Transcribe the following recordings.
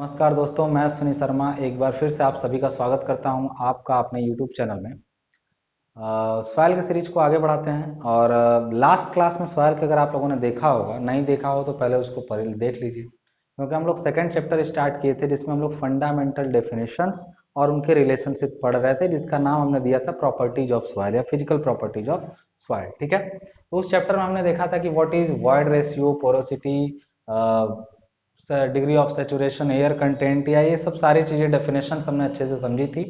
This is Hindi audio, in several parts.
नमस्कार दोस्तों, मैं सुनील शर्मा एक बार फिर से आप सभी का स्वागत करता हूं आपका अपने YouTube चैनल में। सवाल की सीरीज को आगे बढ़ाते हैं और लास्ट क्लास में सवाल के अगर आप लोगों ने देखा होगा, नहीं देखा हो तो पहले उसको देख लीजिए, क्योंकि हम लोग सेकंड चैप्टर स्टार्ट किए थे जिसमें हम लोग फंडामेंटल डेफिनेशंस और उनके रिलेशनशिप पढ़ रहे थे, जिसका नाम हमने दिया था प्रॉपर्टीज ऑफ सॉइल या फिजिकल प्रॉपर्टीज ऑफ सॉइल। ठीक है, तो उस चैप्टर में हमने देखा था कि what is void ratio, porosity, degree of saturation, air content, या ये सब सारी चीजें डेफिनेशन हमने अच्छे से समझी थी।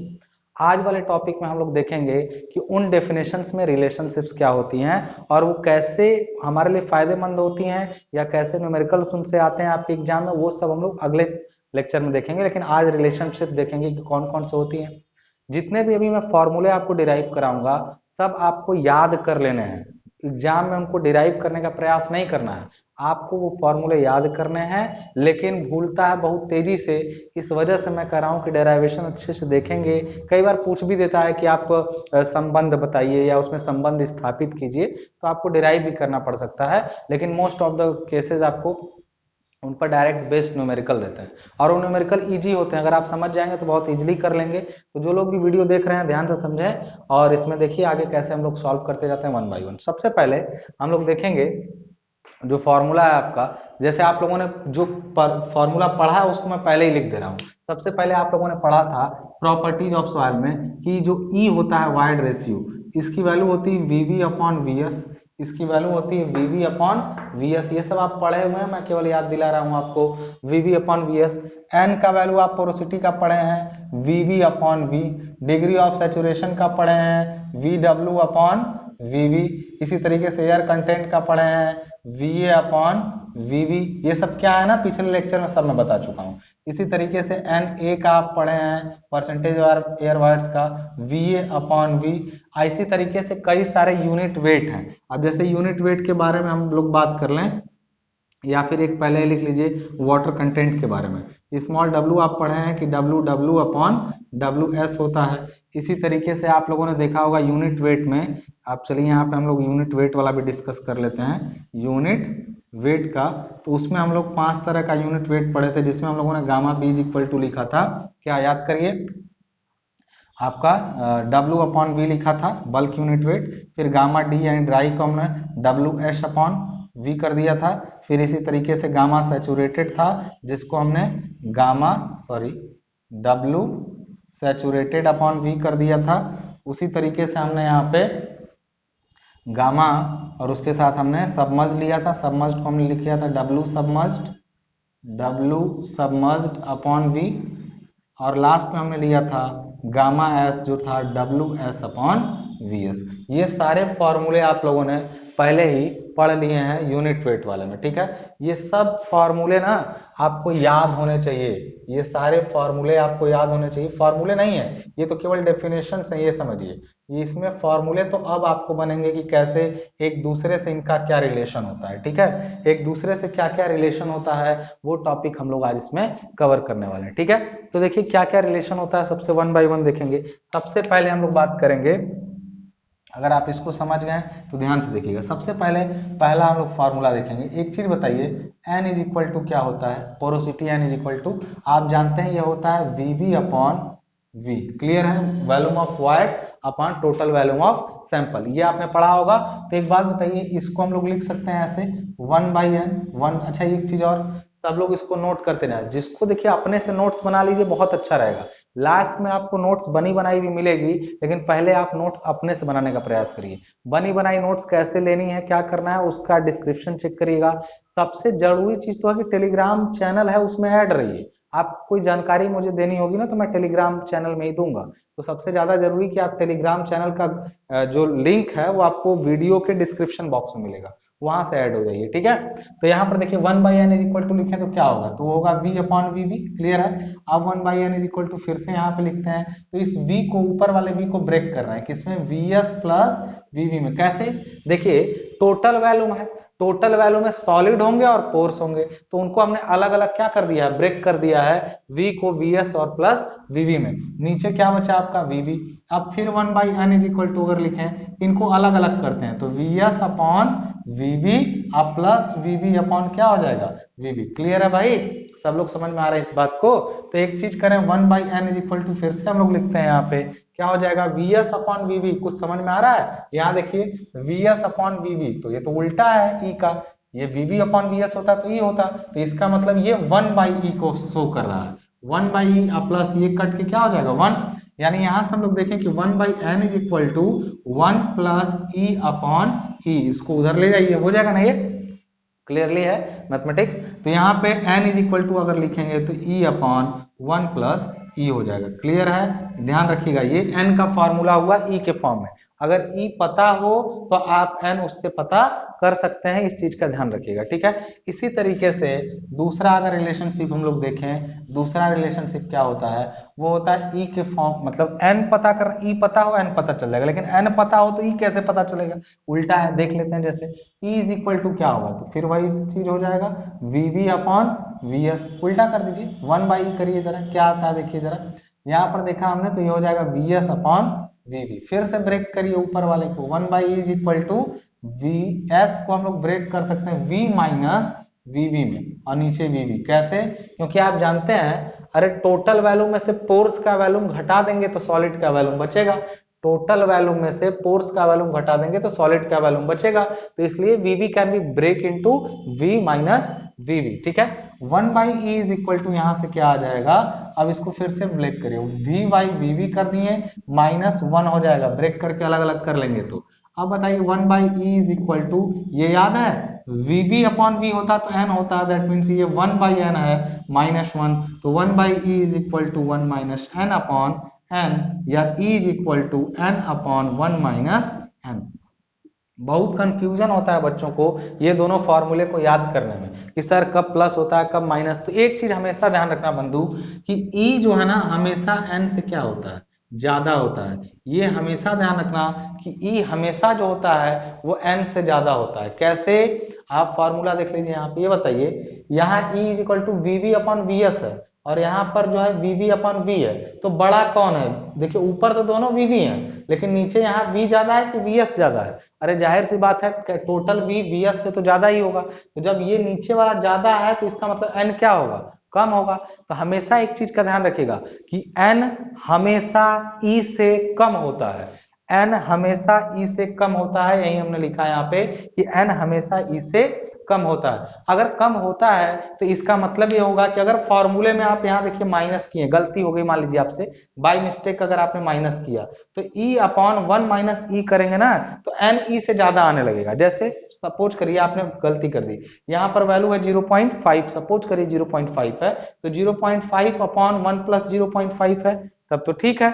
आज वाले टॉपिक में हम लोग देखेंगे कि उन डेफिनेशंस में रिलेशनशिप्स क्या होती हैं और वो कैसे हमारे लिए फायदेमंद होती हैं या कैसे न्यूमेरिकल्स उनसे आते हैं आपके एग्जाम में, वो सब हम लोग अगले लेक्चर में देखेंगे। लेकिन आज रिलेशनशिप देखेंगे कि कौन कौन से होती हैं। जितने भी अभी मैं फॉर्मूले आपको डिराइव कराऊंगा सब आपको याद कर लेने हैं, एग्जाम में उनको डिराइव करने का प्रयास नहीं करना है। आपको वो फॉर्मूले याद करने हैं, लेकिन भूलता है बहुत तेजी से, इस वजह से मैं कह रहा हूं कि डेराइवेशन अच्छे से देखेंगे। कई बार पूछ भी देता है कि आप संबंध बताइए या उसमें संबंध स्थापित कीजिए, तो आपको डिराइव भी करना पड़ सकता है, लेकिन मोस्ट ऑफ द केसेस आपको उन पर डायरेक्ट बेस्ड न्यूमेरिकल देते हैं और वो न्यूमेरिकल इजी होते हैं। अगर आप समझ जाएंगे तो बहुत इजीली कर लेंगे। तो जो लोग भी वीडियो देख रहे हैं ध्यान से समझें और इसमें देखिए आगे कैसे हम लोग सॉल्व करते जाते हैं वन बाय वन। सबसे पहले हम लोग देखेंगे जो फॉर्मूला है आपका, जैसे आप लोगों ने जो फॉर्मूला पढ़ा है उसको मैं पहले ही लिख दे रहा हूं। सबसे पहले आप लोगों ने पढ़ा था प्रॉपर्टीज ऑफ सॉइल में कि जो ई होता है वाइड रेशियो, इसकी वैल्यू होती है वीवी अपॉन वीएस, इसकी वैल्यू होती है वीवी अपॉन वीएस। ये सब आप पढ़े हुए हैं, मैं केवल याद दिला रहा हूं आपको। वीवी अपॉन वीएस, एन का वैल्यू आप पोरोसिटी का पढ़े हैं, V V upon V. Degree of saturation का पढ़े हैं, वी डब्ल्यू अपॉन वीवी। इसी तरीके से एयर कंटेंट का पढ़े हैं, वीए अपॉन वीवी। ये सब क्या है ना, पिछले लेक्चर में सब मैं बता चुका हूं। इसी तरीके से एन ए का आप पढ़े हैं, परसेंटेज एयर वाइड्स का, वीए अपॉन वी। इसी तरीके से कई सारे यूनिट वेट हैं। अब जैसे यूनिट वेट के बारे में हम लोग बात कर लें, या फिर एक पहले लिख लीजिए वाटर कंटेंट के बारे में। स्मॉल डब्ल्यू आप पढ़े हैं कि W W upon W S होता है। इसी तरीके से आप लोगों ने देखा होगा यूनिट वेट में, आप चलिए यहाँ पे हम लोग यूनिट वेट वाला भी डिस्कस कर लेते हैं। यूनिट वेट का तो उसमें हम लोग 5 तरह का यूनिट वेट पढ़े थे, जिसमें हम लोगों ने gamma B is equal to लिखा था, क्या याद करिए आपका, डब्ल्यू अपॉन वी लिखा था बल्क यूनिट वेट। फिर गामा डी यानी ड्राई को हमने डब्ल्यू एस अपॉन वी कर दिया था। फिर इसी तरीके से गामा सैचुरेटेड था, जिसको हमने डब्ल्यू सैचुरेटेड अपॉन वी कर दिया था। उसी तरीके से हमने यहाँ पे गामा और उसके साथ हमने सबमर्ज लिया था, सबमर्ज को हमने लिख लिया था डब्ल्यू सबमर्ज्ड अपॉन वी। और लास्ट में हमने लिया था गामा एस जो था W S upon V S. ये सारे फॉर्मूले आप लोगों ने पहले ही पढ़ लिए हैं यूनिट वेट वाले में। ठीक है, ये सब फॉर्मूले ना आपको याद होने चाहिए, ये सारे फॉर्मूले आपको याद होने चाहिए। फॉर्मूले नहीं है ये, तो केवल डेफिनेशन है, ये समझिए। ये इसमें फॉर्मूले तो अब आपको बनेंगे कि कैसे एक दूसरे से इनका क्या रिलेशन होता है। ठीक है, एक दूसरे से क्या क्या रिलेशन होता है वो टॉपिक हम लोग आज इसमें कवर करने वाले हैं। ठीक है, तो देखिए क्या क्या रिलेशन होता है, सबसे वन बाय वन देखेंगे। सबसे पहले हम लोग बात करेंगे, अगर आप इसको समझ गए तो ध्यान से देखिएगा। सबसे पहले पहला हम लोग फॉर्मूला देखेंगे। एक चीज बताइए, एन इज इक्वल टू क्या होता है, porosity n is equal to आप जानते हैं ये होता है वीवी अपॉन वी। क्लियर है, volume of voids upon total volume of sample, ये आपने पढ़ा होगा। तो एक बात बताइए, इसको हम लोग लिख सकते हैं ऐसे 1/n 1। अच्छा एक चीज और, सब लोग इसको नोट करते रहे, जिसको देखिए अपने से नोट्स बना लीजिए, बहुत अच्छा रहेगा। लास्ट में आपको नोट्स बनी बनाई भी मिलेगी, लेकिन पहले आप नोट्स अपने से बनाने का प्रयास करिए। बनी बनाई नोट्स कैसे लेनी है, क्या करना है, उसका डिस्क्रिप्शन चेक करिएगा। सबसे जरूरी चीज तो है कि टेलीग्राम चैनल है उसमें ऐड रहिए। आप कोई जानकारी मुझे देनी होगी ना तो मैं टेलीग्राम चैनल में ही दूंगा। तो सबसे ज्यादा जरूरी कि आप टेलीग्राम चैनल का जो लिंक है वो आपको वीडियो के डिस्क्रिप्शन बॉक्स में मिलेगा, वहां से ऐड हो जाइए। ठीक है, तो यहाँ पर देखिए 1/n इज इक्वल टू लिखे तो क्या होगा, तो होगा v upon V V. Clear है, अब 1/n इज इक्वल टू फिर से यहाँ पे लिखते हैं, तो इस v को, ऊपर वाले v को ब्रेक कर रहे हैं किसमें, vs प्लस vv में। कैसे, देखिए टोटल वैल्यूम है, टोटल वैल्यू में सॉलिड होंगे और पोर्स होंगे, तो उनको हमने अलग अलग क्या कर दिया है, ब्रेक कर दिया है, v को vs और प्लस vv में। नीचे क्या बचा आपका vv। अब फिर 1/n इज इक्वल टू अगर लिखें, इनको अलग अलग करते हैं, तो vs अपॉन vv अब प्लस vv अपॉन क्या हो जाएगा, vv। क्लियर है भाई, सब लोग समझ में आ रहा है इस बात को? तो एक चीज करें 1/n इज इक्वल टू, फिर से हम लोग लिखते हैं यहाँ पे क्या हो जाएगा vs अपॉन vv। कुछ समझ में आ रहा है? यहाँ देखिए vs अपॉन vv, तो ये तो उल्टा है e का, ये vv अपॉन vs होता तो ये होता, तो इसका मतलब ये 1/e को शो कर रहा है। 1/e प्लस ये कट के क्या हो जाएगा 1, यानी यहां से हम लोग देखें कि 1/n is equal to 1 plus e upon e, इसको उधर ले जाइए, हो जाएगा ना? ये क्लियरली है मैथमेटिक्स। तो यहाँ पे n इज इक्वल टू अगर लिखेंगे तो e अपॉन 1 प्लस e हो जाएगा। क्लियर है? ध्यान रखिएगा ये n का फॉर्मूला हुआ e के फॉर्म में, अगर e पता हो तो आप n उससे पता कर सकते हैं, इस चीज का ध्यान रखिएगा, ठीक है। इसी तरीके से दूसरा अगर रिलेशनशिप हम लोग देखें, दूसरा रिलेशनशिप क्या होता है, वो होता है e के फॉर्म, मतलब n पता कर, e पता हो n पता चल जाएगा, लेकिन n पता हो तो e कैसे पता चलेगा? उल्टा है, देख लेते हैं। जैसे e इज इक्वल टू क्या होगा, तो फिर वही चीज हो जाएगा vv अपॉन vs, उल्टा कर दीजिए 1/e करिए जरा, क्या आता है देखिए जरा, यहाँ पर देखा हमने तो ये हो जाएगा vs अपॉन vv। फिर से ब्रेक करिए ऊपर वाले को, 1/e is equal to vs को हम लोग ब्रेक कर सकते हैं v माइनस vv में, और नीचे vv। कैसे? क्योंकि आप जानते हैं, अरे टोटल वैल्यू में से पोर्स का वैल्यूम घटा देंगे तो सॉलिड का वैल्यूम बचेगा, टोटल वैल्यूम में से पोर्स का वैल्यूम घटा देंगे तो सॉलिड का वैल्यूम बचेगा, तो इसलिए vv can be break into v minus vv, ठीक है। 1/e इज इक्वल टू यहाँ से क्या आ जाएगा, अब इसको फिर से ब्रेक करिए, v/vv कर दिए माइनस 1 हो जाएगा, ब्रेक करके अलग अलग कर लेंगे तो। अब बताइए 1/e इज इक्वल टू, ये याद है vv अपॉन v होता तो n होता, दैट मीन्स ये 1/n है माइनस 1, तो 1/e is equal to 1 minus n upon n, या e is equal to n upon 1 minus n। बहुत कंफ्यूजन होता है बच्चों को ये दोनों फॉर्मूले को याद करने में कि सर कब प्लस होता है कब माइनस। तो एक चीज हमेशा ध्यान रखना बंधु कि e जो है ना हमेशा n से क्या होता है, ज्यादा होता है। ये हमेशा ध्यान रखना कि e हमेशा जो होता है वो n से ज्यादा होता है। कैसे? आप फॉर्मूला देख लीजिए यहाँ पे, ये बताइए यहाँ e is equal to VV upon VS है, और यहाँ पर जो है vv अपॉन v है, तो बड़ा कौन है? देखिए ऊपर तो दोनों vv हैं, लेकिन नीचे यहाँ v ज्यादा है कि vs ज्यादा है? अरे जाहिर सी बात है टोटल v vs से तो ज्यादा ही होगा, तो जब ये नीचे वाला ज्यादा है तो इसका मतलब n क्या होगा, कम होगा। तो हमेशा एक चीज का ध्यान रखिएगा कि n हमेशा e से कम होता है, n हमेशा e से कम होता है, यही हमने लिखा है यहाँ पे कि n हमेशा e से कम होता है। अगर कम होता है तो इसका मतलब ये होगा कि अगर फॉर्मूले में आप यहाँ देखिए माइनस किए, गलती हो गई मान लीजिए आपसे, बाय मिस्टेक अगर आपने माइनस किया तो e अपॉन 1 माइनस e करेंगे ना तो n e से ज्यादा आने लगेगा। जैसे सपोज करिए आपने गलती कर दी, यहाँ पर वैल्यू है 0.5, सपोज करिए 0.5 है, तो 0.5 अपॉन 1 प्लस 0.5 है, तब तो ठीक है,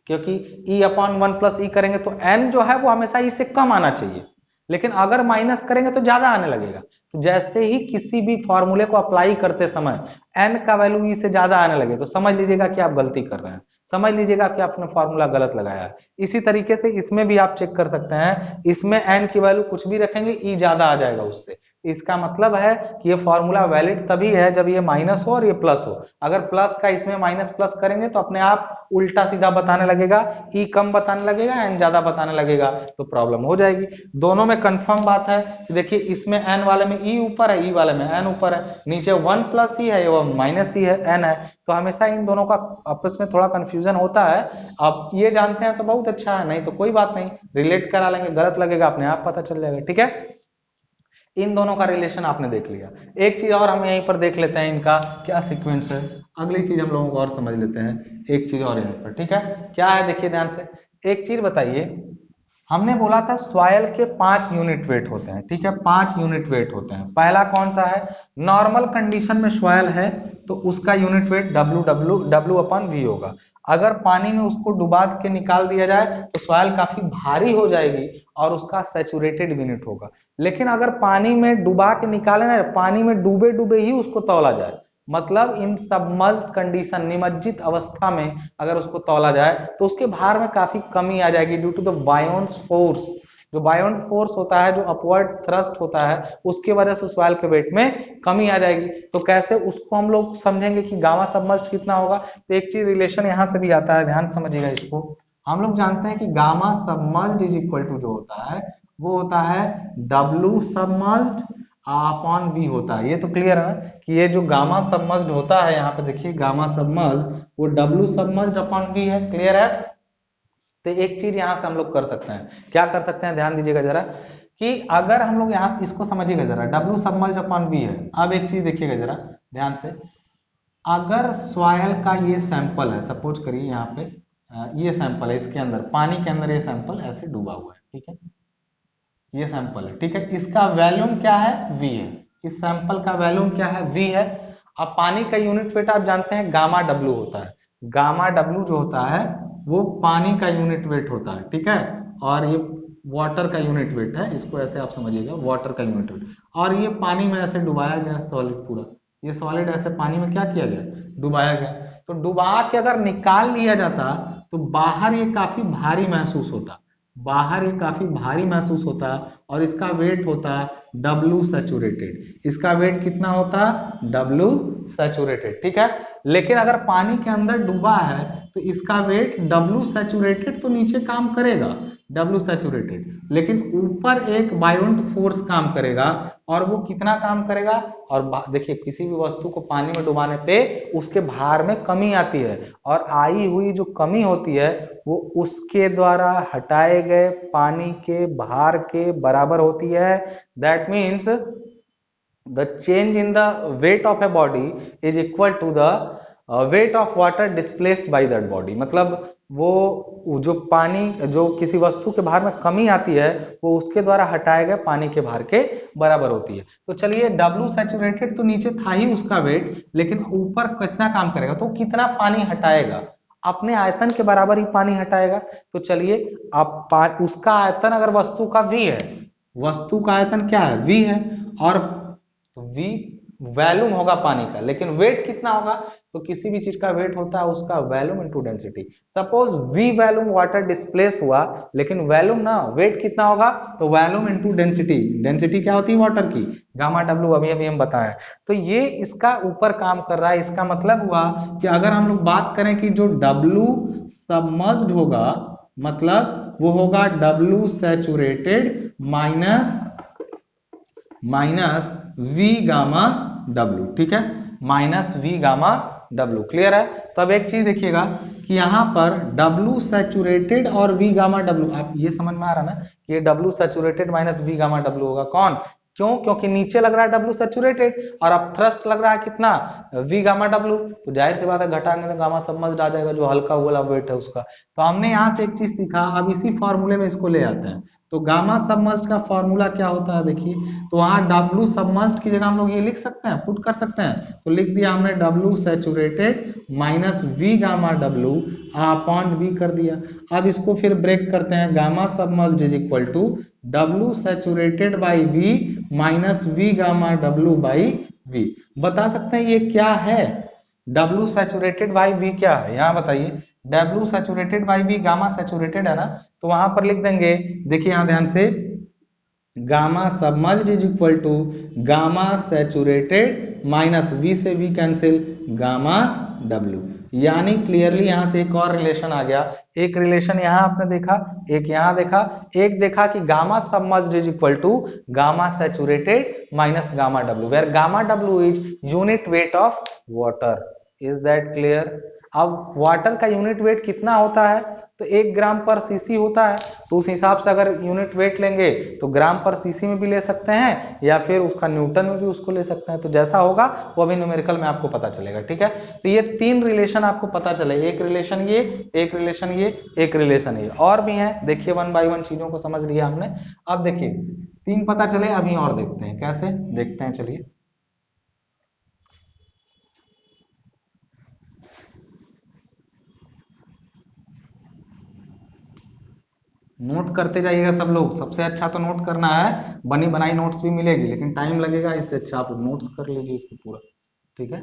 क्योंकि e अपॉन 1 प्लस e करेंगे तो n जो है वो हमेशा e से कम आना चाहिए, लेकिन अगर माइनस करेंगे तो ज्यादा आने लगेगा। तो जैसे ही किसी भी फॉर्मूले को अप्लाई करते समय n का वैल्यू e से ज्यादा आने लगे तो समझ लीजिएगा कि आप गलती कर रहे हैं, समझ लीजिएगा कि आपने फॉर्मूला गलत लगाया है। इसी तरीके से इसमें भी आप चेक कर सकते हैं, इसमें n की वैल्यू कुछ भी रखेंगे e ज्यादा आ जाएगा उससे, इसका मतलब है कि ये फॉर्मूला वैलिड तभी है जब ये माइनस हो और ये प्लस हो। अगर प्लस का इसमें माइनस प्लस करेंगे तो अपने आप उल्टा सीधा बताने लगेगा, ई कम बताने लगेगा, एन ज्यादा बताने लगेगा, तो प्रॉब्लम हो जाएगी। दोनों में कंफर्म बात है, देखिए इसमें एन वाले में ई ऊपर है, ई वाले में एन ऊपर है, नीचे 1 प्लस ई है, वो माइनस ई है, एन है, तो हमेशा इन दोनों का आपस में थोड़ा कंफ्यूजन होता है। आप ये जानते हैं तो बहुत अच्छा है, नहीं तो कोई बात नहीं, रिलेट करा लेंगे, गलत लगेगा अपने आप पता चल जाएगा, ठीक है। इन दोनों का रिलेशन आपने देख लिया। एक चीज और हम यहीं पर देख लेते हैं, इनका क्या सीक्वेंस है, अगली चीज हम लोगों को और समझ लेते हैं। एक चीज और यहीं पर, ठीक है, क्या है देखिए ध्यान से, एक चीज बताइए, हमने बोला था सॉइल के 5 यूनिट वेट होते हैं, ठीक है, 5 यूनिट वेट होते हैं। पहला कौन सा है, नॉर्मल कंडीशन में सॉइल है तो उसका यूनिट वेट W/V होगा। अगर पानी में उसको डुबा के निकाल दिया जाए तो सॉइल काफी भारी हो जाएगी और उसका सैचुरेटेड यूनिट होगा। लेकिन अगर पानी में डुबा के निकाले ना, पानी में डूबे डूबे ही उसको तौला जाए, मतलब इन सबमर्ज्ड कंडीशन, निमज्जित अवस्था में अगर उसको तौला जाए तो उसके भार में काफी कमी आ जाएगी ड्यू टू द बायोन्स फोर्स। जो बायोन्ट फोर्स होता है, जो अपवर्ड थ्रस्ट होता है, उसके वजह से सॉइल के वेट में कमी आ जाएगी। तो कैसे उसको हम लोग समझेंगे कि गामा सबमर्ज्ड कितना होगा, तो एक चीज रिलेशन यहां से भी आता है, ध्यान समझिएगा इसको। हम लोग जानते हैं कि gamma submerged is equal to जो होता है वो होता है W सबमर्ज्ड अपॉन वी होता है। ये तो क्लियर है ना कि ये जो गामा सबमर्ज्ड होता है, यहाँ पे देखिए गामा सबमर्ज्ड वो डब्ल्यू सबमर्ज्ड अपॉन वी है। क्लियर है। तो एक चीज यहां से हम लोग कर सकते हैं, क्या कर सकते हैं, ध्यान दीजिएगा जरा कि अगर हम लोग यहाँ इसको समझिएगा जरा, डब्ल्यू सबमर्ज्ड अपॉन वी है। अब एक चीज देखिएगा जरा ध्यान से, अगर सॉयल का ये सैंपल है, सपोज करिए यहाँ पे ये सैंपल है, इसके अंदर पानी के अंदर ये सैंपल ऐसे डूबा हुआ है, ठीक है, ये सैंपल है, ठीक है, इसका वैल्यूम क्या है, वी है, इस सैंपल का वैल्यूम क्या है, वी है। अब पानी का यूनिट वेट आप जानते हैं गामा डब्ल्यू होता है, गामा डब्ल्यू जो होता है वो पानी का यूनिट वेट होता है, ठीक है, और ये वाटर का यूनिट वेट है, इसको ऐसे आप समझिएगा, वाटर का यूनिट वेट, और ये पानी में ऐसे डुबाया गया सॉलिड पूरा, ये सॉलिड ऐसे पानी में क्या किया गया, डुबाया गया। तो डुबा के अगर निकाल लिया जाता तो बाहर ये काफी भारी महसूस होता, बाहर ये काफी भारी महसूस होता और इसका वेट होता डब्ल्यू सैचुरेटेड, इसका वेट कितना होता, डब्ल्यू सैचुरेटेड, ठीक है। लेकिन अगर पानी के अंदर डूबा है तो इसका वेट डब्ल्यू सैचुरेटेड तो नीचे काम करेगा, डब्ल्यू सैचुरेटेड, लेकिन ऊपर एक बायोंट फोर्स काम करेगा, और वो कितना काम करेगा, और देखिए किसी भी वस्तु को पानी में डुबाने पे उसके भार में कमी आती है, और आई हुई जो कमी होती है वो उसके द्वारा हटाए गए पानी के भार के बराबर होती है। That means the change in the weight of a body is equal to the weight of water displaced by that body। मतलब वो जो पानी जो किसी वस्तु के भार में कमी आती है वो उसके द्वारा हटाए गए पानी के भार के बराबर होती है। तो चलिए डब्ल्यू सैचुरेटेड तो नीचे था ही उसका वेट, लेकिन ऊपर कितना काम करेगा, तो कितना पानी हटाएगा, अपने आयतन के बराबर ही पानी हटाएगा। तो चलिए आप उसका आयतन अगर वस्तु का v है, वस्तु का आयतन क्या है, v है, और तो V वैल्यूम होगा पानी का, लेकिन वेट कितना होगा, तो किसी भी चीज का वेट होता है उसका volume into density. Suppose V volume water displace हुआ, लेकिन वैल्यूम ना वेट कितना होगा, तो वैल्यूम इनटू डेंसिटी, डेंसिटी क्या होती है वाटर की, गामा डब्ल्यू, अभी अभी हम बताएं। तो ये इसका ऊपर काम कर रहा है, इसका मतलब हुआ कि अगर हम लोग बात करें कि जो डब्ल्यू सबमर्ज्ड होगा, मतलब वो होगा W saturated minus V gamma W, ठीक है, minus V gamma W. Clear है। तब एक चीज देखिएगा कि यहां पर डब्ल्यू सैचुरेटेड और वी गामा डब्ल्यू, आप ये समझ में आ रहा ना कि ये W saturated minus V gamma W होगा कौन, क्यों, क्योंकि नीचे लग रहा है डब्ल्यू सैचुरेटेड और अब थ्रस्ट लग रहा है कितना, वी गामा डब्ल्यू, तो जाहिर सी बात है घटाएंगे तो गामा सबमर्ज्ड आ जाएगा जो हल्का वाला वेट है उसका। तो हमने यहाँ से एक चीज सीखा, अब इसी फॉर्मूले में इसको ले आते हैं। तो गामा सबमर्ज्ड का फॉर्मूला क्या होता है देखिए, तो वहां डब्ल्यू सबमर्ज्ड की जगह हम लोग ये लिख सकते हैं, पुट कर सकते हैं, तो लिख दिया हमने W saturated minus V gamma W upon V कर दिया। अब इसको फिर ब्रेक करते हैं, gamma submerged is equal to W saturated by V minus V gamma W by V. बता सकते हैं ये क्या है, डब्ल्यू सैचुरेटेड बाई वी क्या है, यहाँ बताइए, W saturated by V gamma saturated है ना, तो वहां पर लिख देंगे, देखिए यहां ध्यान से, gamma submerged is equal to gamma saturated minus V से वी कैंसिल गामा डब्ल्यू। यानी क्लियरली यहां से एक और रिलेशन आ गया, एक रिलेशन यहां आपने देखा, एक यहां देखा, एक देखा कि gamma submerged is equal to gamma saturated minus gamma W, where gamma W is unit weight of water. Is that clear. अब वाटर का यूनिट वेट कितना होता है, तो 1 ग्राम पर सीसी होता है, तो उस हिसाब से अगर यूनिट वेट लेंगे तो ग्राम पर सीसी में भी ले सकते हैं या फिर उसका न्यूटन में भी उसको ले सकते हैं, तो जैसा होगा वो अभी न्यूमेरिकल में आपको पता चलेगा, ठीक है। तो ये 3 रिलेशन आपको पता चले, एक रिलेशन ये, एक रिलेशन ये, एक रिलेशन ये, और भी है, देखिए 1 बाय 1 चीजों को समझ लिया हमने। अब देखिए 3 पता चले, अभी और देखते हैं कैसे, देखते हैं, चलिए नोट करते जाइएगा सब लोग, सबसे अच्छा तो नोट करना है, बनी बनाई नोट्स भी मिलेगी लेकिन टाइम लगेगा, इससे अच्छा आप नोट्स कर लीजिए इसको पूरा, ठीक है।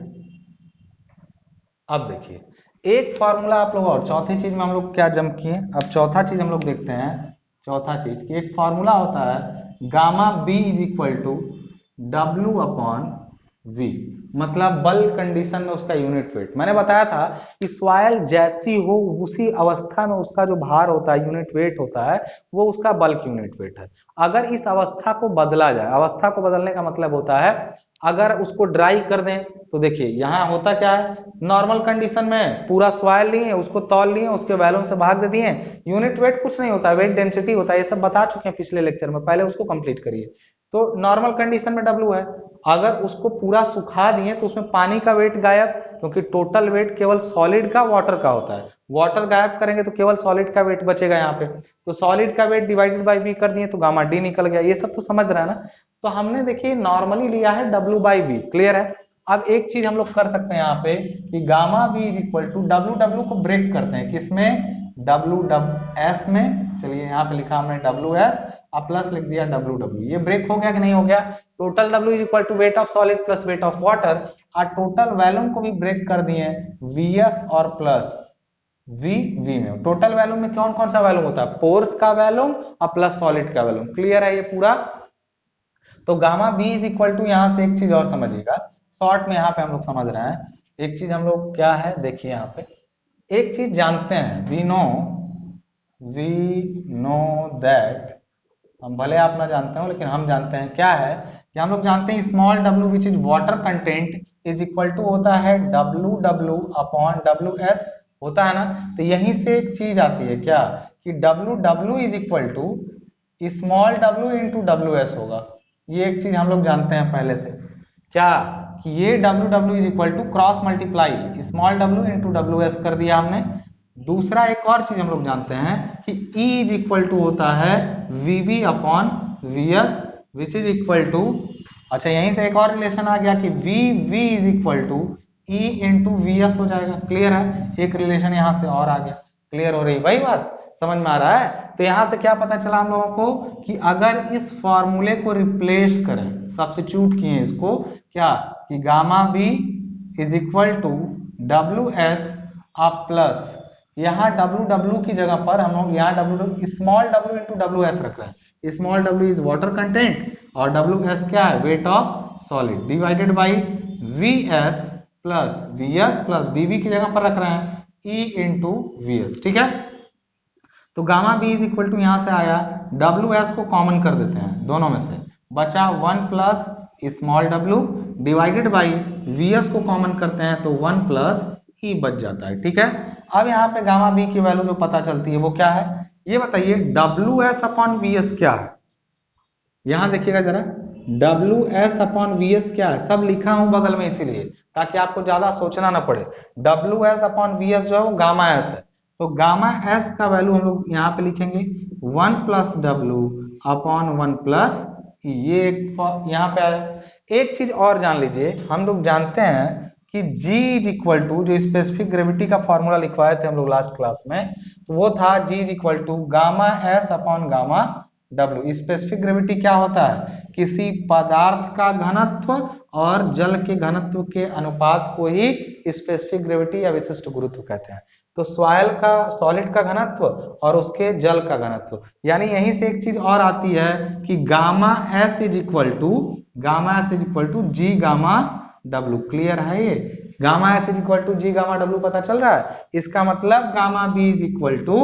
अब देखिए एक फॉर्मूला आप लोग, और चौथी चीज में हम लोग क्या जंप किए, अब चौथा चीज हम लोग देखते हैं, चौथा चीज कि एक फॉर्मूला होता है gamma B is equal to W upon V. मतलब बल्क कंडीशन में उसका यूनिट वेट। मैंने बताया था कि सॉइल जैसी हो उसी अवस्था में उसका जो भार होता है, यूनिट वेट होता है, वो उसका बल्क यूनिट वेट है। अगर इस अवस्था को बदला जाए, अवस्था को बदलने का मतलब होता है अगर उसको ड्राई कर दें, तो देखिए यहाँ होता क्या है, नॉर्मल कंडीशन में पूरा सॉइल लिए, उसको तौल लिए, उसके वैल्यूम से भाग दे दिए, यूनिट वेट कुछ नहीं होता है, वेट डेंसिटी होता है, ये सब बता चुके हैं पिछले लेक्चर में, पहले उसको कंप्लीट करिए। तो नॉर्मल कंडीशन में W है, अगर उसको पूरा सुखा दिए तो उसमें पानी का वेट गायब, क्योंकि टोटल वेट केवल सॉलिड का वाटर का होता है, वाटर गायब करेंगे तो केवल सॉलिड का वेट बचेगा यहाँ पे, तो सॉलिड का वेट डिवाइडेड बाय V कर दिए तो गामा D निकल गया। ये सब तो समझ रहा है ना। तो हमने देखिए नॉर्मली लिया है W बाई V, क्लियर है। अब एक चीज हम लोग कर सकते हैं यहाँ पे कि gamma V is equal to W को ब्रेक करते हैं, किसमें, WS में। चलिए यहाँ पे लिखा हमने WS और प्लस लिख दिया W। ये ब्रेक हो गया कि नहीं हो गया। Total W is equal to weight of solid plus weight of water, और टोटल वैल्यूम को भी ब्रेक कर दिए VS और प्लस V में। टोटल वैल्यूम में कौन कौन सा वैल्यूम होता है, पोर्स का वैल्यूम और प्लस सॉलिड का वैल्यूम। क्लियर है ये पूरा। तो gamma B is equal to, यहां से एक चीज और समझिएगा, शॉर्ट में यहाँ पे हम लोग समझ रहे हैं। एक चीज हम लोग क्या है, देखिए यहाँ पे एक चीज जानते हैं, वी नो दैट, हम भले आप ना जानते हो लेकिन हम जानते हैं क्या है, कि हम लोग जानते हैं small w which is water content is equal to होता है W अपॉन WS, होता है ना। तो यहीं से एक चीज आती है क्या, कि W is equal to small w into WS होगा। ये एक चीज हम लोग जानते हैं पहले से, क्या, कि ये W is equal to cross multiply small w into WS कर दिया हमने। दूसरा एक और चीज हम लोग जानते हैं कि E इज इक्वल टू होता है VV upon VS which is equal to, अच्छा यहीं से एक और रिलेशन आ गया कि VV is equal to E into VS हो जाएगा। क्लियर है, एक रिलेशन यहां से और आ गया। क्लियर हो रही भाई बात, समझ में आ रहा है। तो यहां से क्या पता चला हम लोगों को कि अगर इस फॉर्मूले को रिप्लेस करें, सब्स्टिट्यूट किए इसको, क्या, कि gamma B is equal to WS आप प्लस, यहाँ W की जगह पर हम लोग यहाँ W small w into WS रख रहे हैं। Small w is water content और WS क्या है, weight of solid, divided by VS plus VS plus VV की जगह पर रख रहे हैं E इंटू VS। ठीक है, तो gamma B is equal to यहां से आया, WS को कॉमन कर देते हैं दोनों में से, बचा 1 plus small w divided by VS को कॉमन करते हैं तो 1 प्लस E बच जाता है। ठीक है, अब यहाँ पे गामा B की वैल्यू जो पता चलती है वो क्या है, ये बताइए WS अपॉन VS क्या है। यहां देखिएगा जरा, WS अपॉन VS क्या है, सब लिखा हूं बगल में इसीलिए ताकि आपको ज्यादा सोचना ना पड़े। WS अपॉन VS जो है वो गामा S है, तो गामा S का वैल्यू हम लोग यहाँ पे लिखेंगे 1 plus W upon 1 plus E, ये एक यहाँ पे आया। एक चीज और जान लीजिए, हम लोग जानते हैं कि G इज इक्वल टू, जो स्पेसिफिक ग्रेविटी का फॉर्मूला लिखवाए थे हम लोग लास्ट क्लास में, तो वो था G is equal to gamma S upon gamma W। Specific gravity क्या होता है, किसी पदार्थ का घनत्व और जल के घनत्व के अनुपात को ही स्पेसिफिक ग्रेविटी या विशिष्ट गुरुत्व कहते हैं। तो सॉलिड का घनत्व और उसके जल का घनत्व, यानी यहीं से एक चीज और आती है कि gamma S is equal to G gamma W। Clear है, ये gamma S is equal to G gamma W पता चल रहा है। इसका मतलब gamma B is equal to,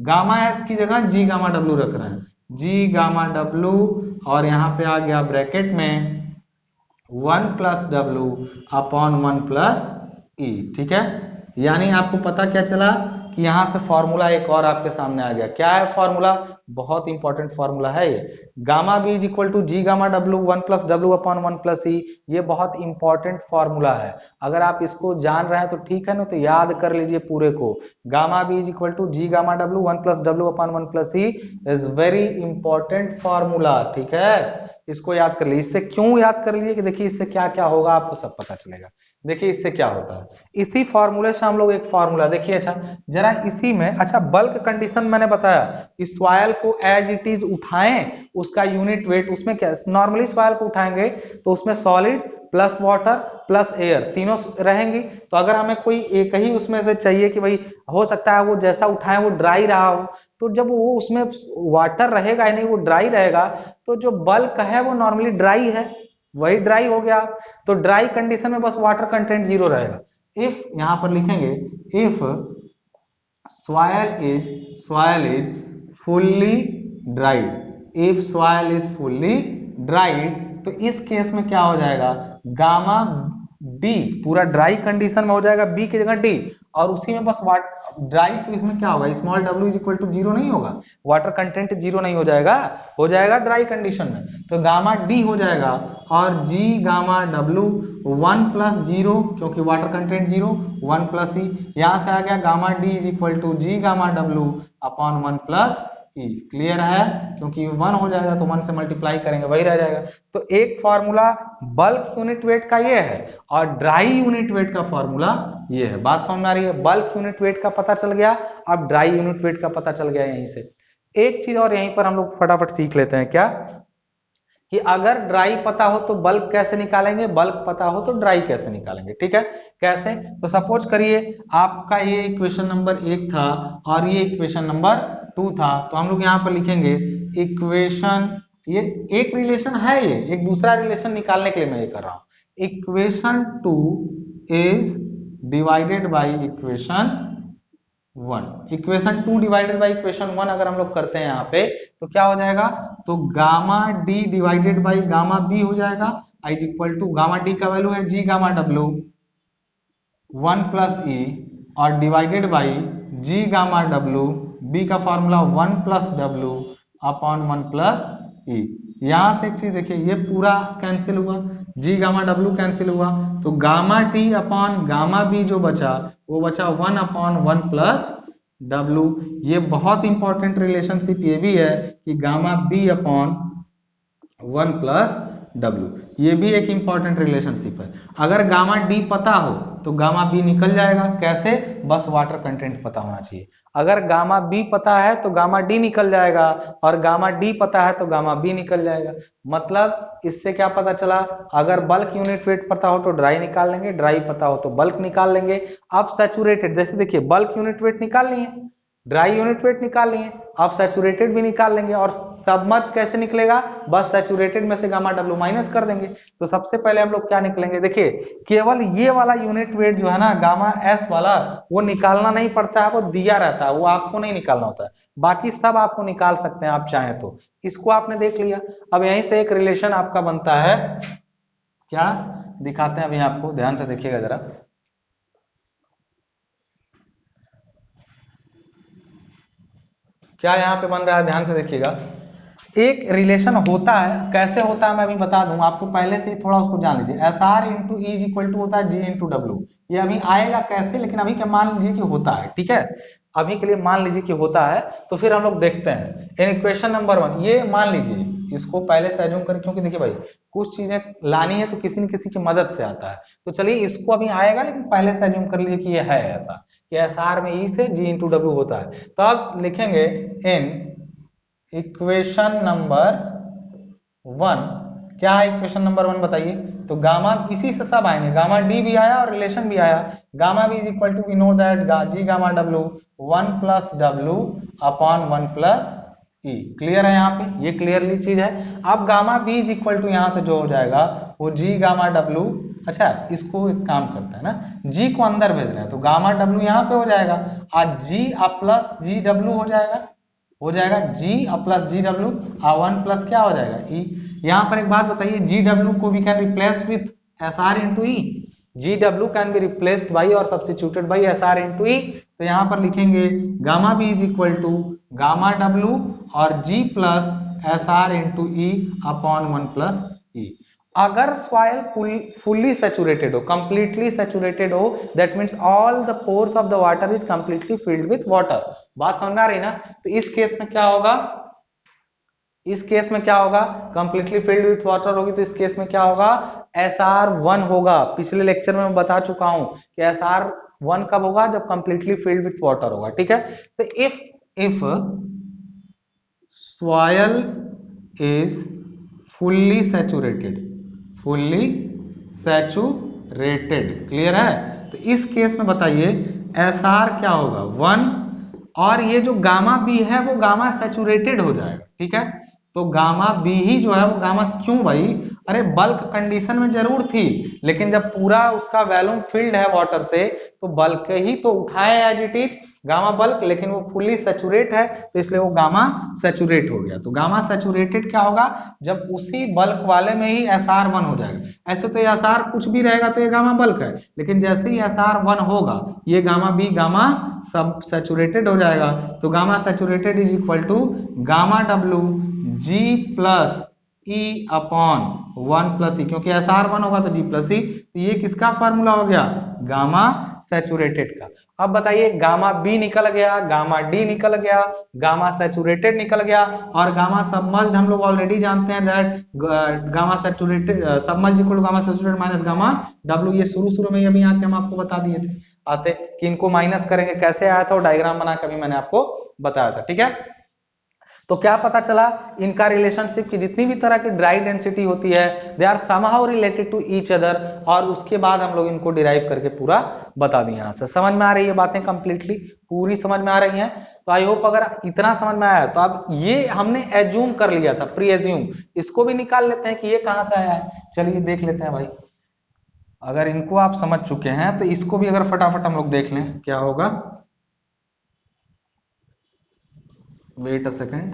gamma S की जगह जी गामा W रख रहे हैं, जी गामा W, और यहाँ पे आ गया ब्रैकेट में 1 plus W upon 1 plus E। ठीक है, यानी आपको पता क्या चला कि यहां से फॉर्मूला एक और आपके सामने आ गया। क्या है फॉर्मूला, बहुत इंपॉर्टेंट फॉर्मूला है ये, gamma B is equal to G gamma W 1 plus W upon 1 plus E। ये बहुत इंपॉर्टेंट फॉर्मूला है, अगर आप इसको जान रहे हैं तो ठीक है ना, तो याद कर लीजिए पूरे को। Gamma B is equal to G gamma W 1 plus W upon 1 plus E is very important formula. ठीक है, इसको याद कर लीजिए। इससे क्यों याद कर लीजिए कि देखिए इससे क्या क्या होगा आपको सब पता चलेगा। देखिए इससे क्या होता है, इसी फॉर्मूले से हम लोग एक फॉर्मूला देखिए, अच्छा जरा इसी में, अच्छा बल्क कंडीशन मैंने बताया कि सॉइल को एज इट इज उठाएं, उसका यूनिट वेट, उसमें क्या नॉर्मली सॉइल को उठाएंगे तो उसमें solid plus water plus air तीनों रहेंगी। तो अगर हमें कोई एक ही उसमें से चाहिए कि भाई हो सकता है वो जैसा उठाएं वो ड्राई रहा हो, तो जब वो उसमें वाटर रहेगा ही नहीं, वो ड्राई रहेगा, तो जो बल्क है वो नॉर्मली ड्राई है, वही ड्राई हो गया। तो ड्राई कंडीशन में बस वाटर कंटेंट जीरो रहेगा। इफ यहां पर लिखेंगे if soil is fully dried, if soil is fully dried, तो इस केस में क्या हो जाएगा, गामा डी पूरा ड्राई कंडीशन में हो जाएगा, बी की जगह डी, और उसी में बस ड्राई, तो इसमें क्या होगा, small w is equal to zero नहीं होगा, वाटर कंटेंट जीरो नहीं हो जाएगा ड्राई कंडीशन में, तो गामा डी हो जाएगा, और G gamma w 1 plus zero, क्योंकि water content zero, 1 plus E, यहां से आ गया gamma D is equal to G gamma w upon 1 plus E. Clear है, क्योंकि 1 हो जाएगा तो 1 से मल्टीप्लाई करेंगे वही रह जाएगा। तो एक फॉर्मूला बल्क यूनिट वेट का ये है, और ड्राई यूनिट वेट का फॉर्मूला ये है। बात समझ में आ रही है, बल्क यूनिट वेट का पता चल गया, अब ड्राई यूनिट वेट का पता चल गया। यहीं से एक चीज और यहीं पर हम लोग फटाफट सीख लेते हैं, क्या कि अगर ड्राई पता हो तो बल्क कैसे निकालेंगे, बल्क पता हो तो ड्राई कैसे निकालेंगे। ठीक है, कैसे, तो सपोज करिए आपका ये इक्वेशन नंबर 1 था और ये इक्वेशन नंबर 2 था, तो हम लोग यहाँ पर लिखेंगे इक्वेशन, ये एक रिलेशन है, ये एक दूसरा रिलेशन निकालने के लिए मैं ये कर रहा हूं। Equation 2 is divided by equation 1, equation 2 divided by equation 1 अगर हम लोग करते हैं यहाँ पे तो क्या हो जाएगा, तो gamma D divided by gamma B हो जाएगा, I is equal to gamma D का वैल्यू है G gamma W 1 plus E, और divided by G gamma W, B का formula 1 plus W upon 1 plus E. यहां से एक चीज देखिए, ये पूरा कैंसिल हुआ, जी गामा डब्ल्यू कैंसिल हुआ, तो gamma T upon gamma B जो बचा वो बचा 1 अपॉन 1 प्लस डब्ल्यू। ये बहुत इंपॉर्टेंट रिलेशनशिप ये भी है कि gamma B upon 1 plus W, ये भी एक इंपॉर्टेंट रिलेशनशिप है। अगर गामा डी पता हो तो गामा बी निकल जाएगा, कैसे, बस वाटर कंटेंट पता होना चाहिए। अगर गामा बी पता है तो गामा डी निकल जाएगा, और गामा डी पता है तो गामा बी निकल जाएगा। मतलब इससे क्या पता चला, अगर बल्क यूनिट वेट पता हो तो ड्राई निकाल लेंगे, ड्राई पता हो तो बल्क निकाल लेंगे। अब सैचुरेटेड, जैसे देखिए बल्क यूनिट वेट निकाल लिए, ड्राई यूनिट वेट निकाल लिए, अब सैचुरेटेड भी निकाल लेंगे, और सबमर्ज कैसे निकलेगा, बस सैचुरेटेड में से गामा डब्ल्यू माइनस कर देंगे। तो सबसे पहले हम लोग क्या निकलेंगे, देखिए केवल ये वाला यूनिट वेट जो है ना गामा एस वाला, वो निकालना नहीं पड़ता है, वो दिया रहता है, वो आपको नहीं निकालना होता है, बाकी सब आपको निकाल सकते हैं आप चाहें तो। इसको आपने देख लिया, अब यहीं से एक रिलेशन आपका बनता है, क्या दिखाते हैं अभी आपको, ध्यान से देखिएगा जरा। क्या यहाँ पे बन रहा है, ध्यान से देखिएगा। एक रिलेशन होता है, कैसे होता है मैं अभी बता दूं आपको, पहले से ही थोड़ा उसको जान लीजिए। S R into E is equal to होता है जी इंटू डब्ल्यू, ये अभी आएगा कैसे, लेकिन अभी क्या मान लीजिए कि होता है। ठीक है, अभी के लिए मान लीजिए कि होता है, तो फिर हम लोग देखते हैं इन इक्वेशन नंबर 1, ये मान लीजिए इसको पहले से एज्यूम करें, क्योंकि देखिए भाई कुछ चीजें लानी है तो किसी न किसी की मदद से आता है। तो चलिए इसको अभी आएगा, लेकिन पहले से एज्यूम कर लीजिए कि ये है ऐसा कि एस आर में ई से जी इंटू डब्ल्यू होता है। तो अब लिखेंगे इन इक्वेशन नंबर 1, क्या है इक्वेशन नंबर 1 बताइए, तो गामा, इसी से सब आएंगे, गामा डी भी आया और रिलेशन भी आया, gamma B is equal to we know that G gamma W 1 plus W upon 1 plus E. Clear है, यहाँ पे ये क्लियरली चीज है। अब gamma B is equal to यहाँ से जो हो जाएगा वो जी गामा डब्ल्यू, अच्छा इसको एक काम करता है ना, जी को अंदर भेज रहे हैं तो गामा डब्ल्यू यहाँ पे हो जाएगा, और जी प्लस जी डब्ल्यू हो जाएगा जी प्लस जी डब्ल्यू, और 1 प्लस क्या हो जाएगा ई। यहाँ पर एक बात बताइए, जी डब्ल्यू को we can replace with S R into E, G W can be replaced by और substituted by S R into E. तो यहाँ पर लिखेंगे gamma B is equal to gamma W और G plus S R into E upon 1 plus E. अगर सॉइल फुल्ली सैचुरेटेड हो, कंप्लीटली सैचुरेटेड हो, that means all the pores of the water is completely filled with water. बात समझ में आ रही ना, तो इस केस में क्या होगा, इस केस में क्या होगा, कंप्लीटली फिल्ड विथ वाटर होगी, तो इस केस में क्या होगा, SR1 होगा। पिछले लेक्चर में मैं बता चुका हूं कि SR1 कब होगा, जब कंप्लीटली फिल्ड विथ वाटर होगा। ठीक है, तो if soil is fully saturated, clear है, तो इस केस में बताइए SR क्या होगा 1, और ये जो गामा बी है वो गामा सैचुरेटेड हो जाएगा। ठीक है, तो गामा बी ही जो है वो गामा, क्यों भाई, अरे बल्क कंडीशन में जरूर थी, लेकिन जब पूरा उसका वैल्यूम फिल्ड है वाटर से तो बल्क ही तो उठाए as it is gamma bulk, लेकिन वो फुल्ली सैचुरेट है तो इसलिए वो गामा सैचुरेट हो गया। तो गामा सैचुरेटेड क्या होगा, जब उसी बल्क वाले में ही SR1 हो जाएगा। ऐसे तो SR कुछ भी रहेगा तो ये गामा बल्क है, लेकिन जैसे ही SR1 होगा ये गामा बी गामा सब सैचुरेटेड हो जाएगा। तो gamma saturated is equal to gamma W G plus E upon 1 + E, क्योंकि SR1 होगा तो G + E, तो ये किसका फॉर्मूला हो गया, गामा सैचुरेटेड का। अब बताइए गामा बी निकल गया, गामा डी निकल गया, गामा सैचुरेटेड निकल गया, और गामा सबमर्ज्ड हम लोग ऑलरेडी जानते हैं that gamma saturated submerged equal to gamma saturated minus gamma W. ये शुरू में अभी यहाँ के हम आपको बता दिए थे आते कि इनको माइनस करेंगे, कैसे आया था और डायग्राम बना के अभी मैंने आपको बताया था। ठीक है, तो क्या पता चला इनका रिलेशनशिप की जितनी भी तरह की ड्राई डेंसिटी होती है they are somehow related to each other, और उसके बाद हम लोग इनको डिराइव करके पूरा बता दिए। यहाँ से समझ में आ रही है बातें, कंप्लीटली पूरी समझ में आ रही हैं। तो आई होप अगर इतना समझ में आया तो अब ये हमने एज्यूम कर लिया था, प्री एज्यूम, इसको भी निकाल लेते हैं कि ये कहां से आया है। चलिए देख लेते हैं भाई, अगर इनको आप समझ चुके हैं तो इसको भी अगर फटाफट हम लोग देख लें क्या होगा। वेट अ सेकेंड,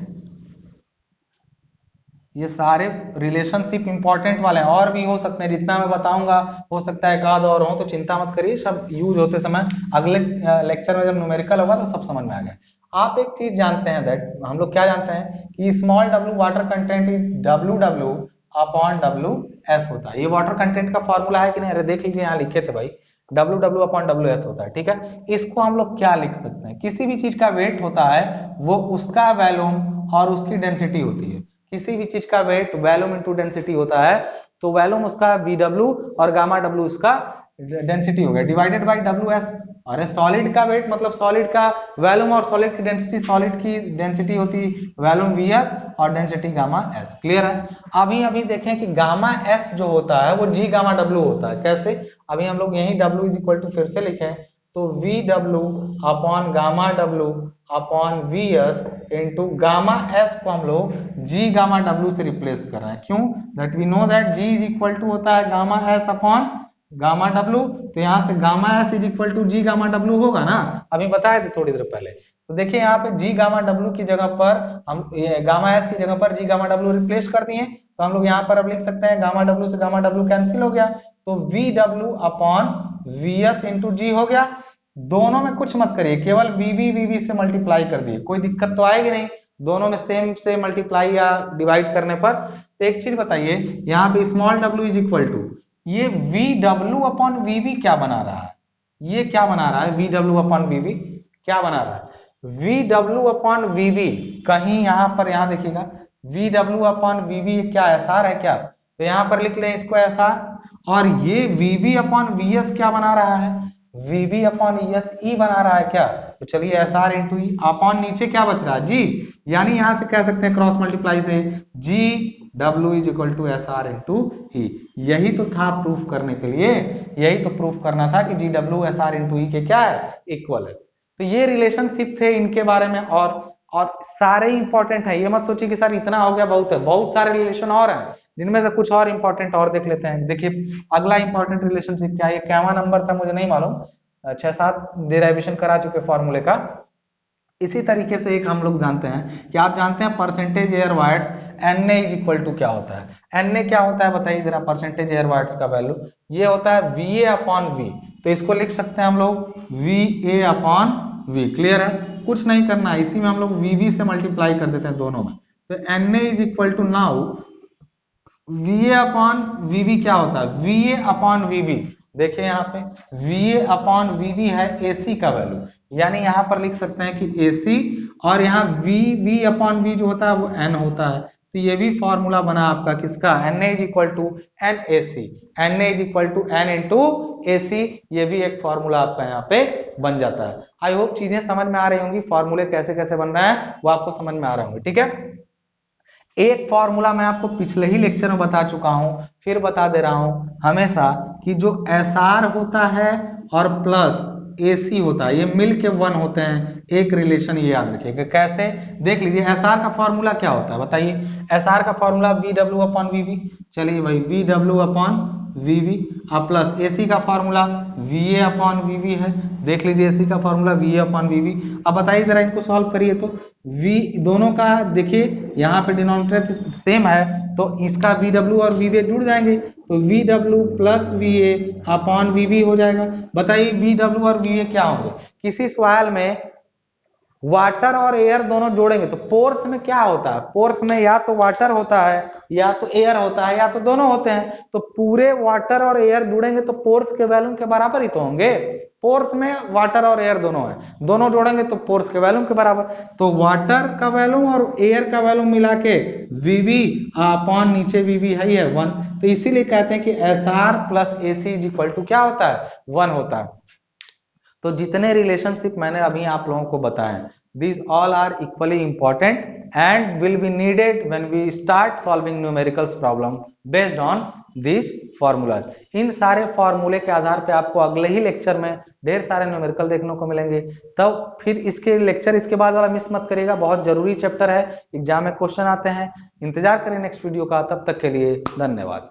ये सारे रिलेशनशिप इंपॉर्टेंट वाले हैं, और भी हो सकते हैं, जितना मैं बताऊंगा हो सकता है एक आध और हो, तो चिंता मत करिए, सब यूज होते समय अगले लेक्चर में जब न्यूमेरिकल होगा तो सब समझ में आ गया। आप एक चीज जानते हैं दैट हम लोग क्या जानते हैं कि small w water content is WW upon WS होता है। ये वाटर कंटेंट का फॉर्मूला है कि नहीं, अरे देख लीजिए यहाँ लिखे थे भाई, WW अपॉन WS होता है। ठीक है, इसको हम लोग क्या लिख सकते हैं, किसी भी चीज का वेट होता है वो उसका वैल्यूम और उसकी डेंसिटी होती है। किसी भी चीज का वेट वैल्यूम इनटू डेंसिटी होता है, तो वैल्यूम उसका VW और गामा W उसका डेंसिटी हो गया, डिवाइडेड बाय WS। अरे सॉलिड का वेट मतलब सॉलिड का वैल्यूम और सॉलिड की डेंसिटी, सॉलिड की डेंसिटी होती वैल्यूम VS और डेंसिटी गामा S। क्लियर है। अभी अभी देखें कि गामा S जो होता है वो G गामा W होता है। कैसे, अभी हम लोग यही W इज इक्वल टू फिर से लिखें तो VW upon gamma W upon VS into gamma S को हम लोग G गामा W से रिप्लेस कर रहे हैं। क्यों, that we know that G is equal to होता है gamma S upon gamma W, तो यहाँ से gamma S is equal to G gamma W होगा ना, अभी बताए थे थोड़ी देर पहले। तो देखिए यहाँ पे G गामा W की जगह पर हम गामा S की जगह पर G गामा W रिप्लेस कर दिए, तो हम लोग यहाँ पर अब लिख सकते हैं गामा W से गामा W कैंसिल हो गया, तो VW upon VS into G हो गया। दोनों में कुछ मत करिए, केवल VV से मल्टीप्लाई कर दिए, कोई दिक्कत तो आएगी नहीं, दोनों में सेम से मल्टीप्लाई या डिवाइड करने पर। तो एक चीज बताइए, यहाँ पे small w is equal to ये VW अपॉन VV क्या बना रहा है, ये क्या बना रहा है, VW अपॉन VV क्या बना रहा है, VW अपॉन VV कहीं यहाँ पर, यहाँ देखिएगा VW अपॉन VV क्या SR है क्या, तो यहाँ पर लिख लें इसको SR, और ये VV अपॉन VS क्या बना रहा है, VV अपॉन ES E बना रहा है क्या, तो चलिए SR इंटू ई अपॉन नीचे क्या बच रहा है G, यानी यहां से कह सकते हैं क्रॉस मल्टीप्लाई से G W is equal to SR into E. यही तो था प्रूफ करने के लिए, यही तो प्रूफ करना था कि GW SR इंटू ई के क्या है, इक्वल है। तो ये रिलेशनशिप थे इनके बारे में, और सारे इंपॉर्टेंट है, ये मत सोचिए कि सर इतना हो गया बहुत है, बहुत सारे रिलेशन और हैं, जिनमें से कुछ और इंपॉर्टेंट और देख लेते हैं। देखिए अगला इंपॉर्टेंट रिलेशनशिप क्या है, ये क्या नंबर था मुझे नहीं मालूम, 6-7 डेरिवेशन करा चुके फॉर्मूले का। इसी तरीके से एक हम लोग जानते हैं कि आप जानते हैं percentage air voids Na is equal to क्या होता है, Na क्या होता है बताइए जरा, परसेंटेज एयर वाट्स का वैल्यू ये होता है VA अपॉन V, तो इसको लिख सकते हैं हम लोग VA अपॉन V। क्लियर है, कुछ नहीं करना है, इसी में हम लोग VV से मल्टीप्लाई कर देते हैं दोनों में, तो Na is equal to now VA upon VV क्या होता है, VA अपॉन VV, देखिए यहाँ पे VA अपॉन VV है AC का वैल्यू, यानी यहाँ पर लिख सकते हैं कि AC, और यहाँ VV अपॉन V जो होता है वो N होता है, तो ये भी फॉर्मूला बना आपका किसका, Na is equal to NAC, Na is equal to N into AC, ये भी एक फॉर्मूला आपका यहाँ पे बन जाता है। आई होप चीजें समझ में आ रही होंगी, फॉर्मूले कैसे कैसे बन रहे हैं वो आपको समझ में आ रहे होंगे। ठीक है, एक फॉर्मूला मैं आपको पिछले ही लेक्चर में बता चुका हूं, फिर बता दे रहा हूं हमेशा कि जो SR होता है और प्लस AC होता है, ये मिल के 1 होते हैं। एक रिलेशन ये याद रखिएगा। कैसे, देख लीजिए SR का फॉर्मूला क्या होता है बताइए। SR का फॉर्मूला VW अपॉन VV, चलिए भाई VW अपॉन VV, और प्लस AC का फॉर्मूला VA अपॉन VV है। देख लीजिए AC का फॉर्मूला VA अपॉन VV। अब बताइए जरा इनको सॉल्व करिए तो V दोनों का देखिए यहाँ पे डिनोमिनेटर सेम है, तो इसका VW और VA जुड़ जाएंगे, तो VW plus VA upon VB हो जाएगा। बताइए VW और VA क्या होंगे। किसी सवाल में वाटर और एयर दोनों जोड़ेंगे तो पोर्स में क्या होता है, पोर्स में या तो वाटर होता है या तो एयर होता है या तो दोनों होते हैं। तो पूरे वाटर और एयर जुड़ेंगे तो पोर्स के वॉल्यूम के बराबर ही तो होंगे। पोर्स में वाटर और एयर दोनों है, दोनों जोड़ेंगे तो पोर्स के वॉल्यूम के बराबर। तो वाटर का वॉल्यूम और एयर का वॉल्यूम मिला के वीवी अपॉन नीचे वीवी है 1। तो इसीलिए कहते हैं कि SR plus AC is equal to क्या होता है, 1 होता है। तो जितने रिलेशनशिप मैंने अभी आप लोगों को बताए, these all are equally important and will be needed when we start solving numerical problem based on these formulas। इन सारे फॉर्मूले के आधार पे आपको अगले ही लेक्चर में ढेर सारे न्यूमेरिकल देखने को मिलेंगे। तब फिर इसके लेक्चर इसके बाद वाला मिस मत करिएगा, बहुत जरूरी चैप्टर है, एग्जाम में क्वेश्चन आते हैं। इंतजार करें नेक्स्ट वीडियो का, तब तक के लिए धन्यवाद।